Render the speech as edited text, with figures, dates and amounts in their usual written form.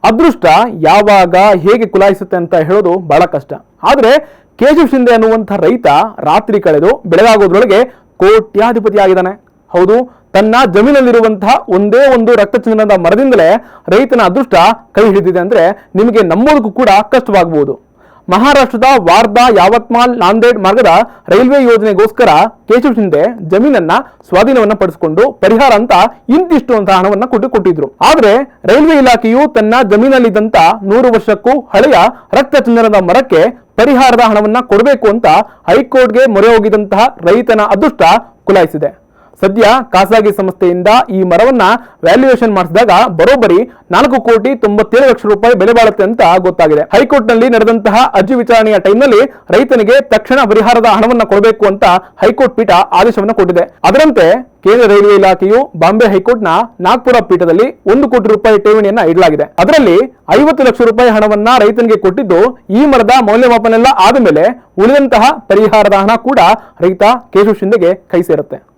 ಅದೃಷ್ಟ ಯಾವಾಗ ಹೇಗೆ ಕುಲಾಯಿಸುತ್ತೆ ಅಂತ ಹೇಳೋದು ಬಹಳ ಕಷ್ಟ. ಆದ್ರೆ ಕೇಶವ್ ಶಿಂದೆ ಅನ್ನುವಂಥ ರೈತ ರಾತ್ರಿ ಕಳೆದು ಬೆಳಗಾಗೋದ್ರೊಳಗೆ ಕೋಟ್ಯಾಧಿಪತಿ ಆಗಿದ್ದಾನೆ. ಹೌದು, ತನ್ನ ಜಮೀನಲ್ಲಿರುವಂತಹ ಒಂದೇ ಒಂದು ರಕ್ತಚಂದನದ ಮರದಿಂದಲೇ ರೈತನ ಅದೃಷ್ಟ ಕೈ ಹಿಡಿದಿದೆ ಅಂದ್ರೆ ನಿಮಗೆ ನಂಬೋದಕ್ಕೂ ಕೂಡ ಕಷ್ಟವಾಗಬಹುದು. ಮಹಾರಾಷ್ಟ್ರದ ವಾರ್ಧಾ, ಯಾವತ್ಮಾಲ್, ನಾಂದೇಡ್ ಮಾರ್ಗದ ರೈಲ್ವೆ ಯೋಜನೆಗೋಸ್ಕರ ಕೇಶವ್ ಶಿಂದೆ ಜಮೀನನ್ನ ಸ್ವಾಧೀನವನ್ನ ಪಡಿಸಿಕೊಂಡು ಪರಿಹಾರ ಅಂತ ಇಂತಿಷ್ಟು ಅಂತ ಹಣವನ್ನ ಕೊಟ್ಟಿದ್ರು. ಆದ್ರೆ ರೈಲ್ವೆ ಇಲಾಖೆಯು ತನ್ನ ಜಮೀನಲ್ಲಿದ್ದಂತ 100 ವರ್ಷಕ್ಕೂ ಹಳೆಯ ರಕ್ತಚಂದನದ ಮರಕ್ಕೆ ಪರಿಹಾರದ ಹಣವನ್ನ ಕೊಡಬೇಕು ಅಂತ ಹೈಕೋರ್ಟ್ಗೆ ಮೊರೆ ಹೋಗಿದಂತಹ ರೈತನ ಅದೃಷ್ಟ ಕುಲಾಯಿಸಿದೆ. ಸದ್ಯ ಖಾಸಗಿ ಸಂಸ್ಥೆಯಿಂದ ಈ ಮರವನ್ನ ವ್ಯಾಲ್ಯೂಯೇಷನ್ ಮಾಡಿಸಿದಾಗ ಬರೋಬ್ಬರಿ 4,97,00,000 ಬೆಲೆ ಬಾಳುತ್ತೆ ಅಂತ ಗೊತ್ತಾಗಿದೆ. ಹೈಕೋರ್ಟ್ ನಲ್ಲಿ ನಡೆದಂತಹ ಅರ್ಜಿ ವಿಚಾರಣೆಯ ಟೈಮ್ನಲ್ಲಿ ರೈತನಿಗೆ ತಕ್ಷಣ ಪರಿಹಾರದ ಹಣವನ್ನ ಕೊಡಬೇಕು ಅಂತ ಹೈಕೋರ್ಟ್ ಪೀಠ ಆದೇಶವನ್ನ ಕೊಟ್ಟಿದೆ. ಅದರಂತೆ ಕೇಂದ್ರ ರೈಲ್ವೆ ಇಲಾಖೆಯು ಬಾಂಬೆ ಹೈಕೋರ್ಟ್ನ ನಾಗ್ಪುರ ಪೀಠದಲ್ಲಿ 1 ಕೋಟಿ ರೂಪಾಯಿ ಠೇವಣಿಯನ್ನ ಇಡಲಾಗಿದೆ. ಅದರಲ್ಲಿ 50 ಲಕ್ಷ ರೂಪಾಯಿ ಹಣವನ್ನ ರೈತನಿಗೆ ಕೊಟ್ಟಿದ್ದು, ಈ ಮರದ ಮೌಲ್ಯಮಾಪನ ಎಲ್ಲ ಆದ ಮೇಲೆ ಉಳಿದಂತಹ ಪರಿಹಾರದ ಹಣ ಕೂಡ ರೈತ ಕೇಶವ್ ಶಿಂದೆಗೆ ಕೈ ಸೇರುತ್ತೆ.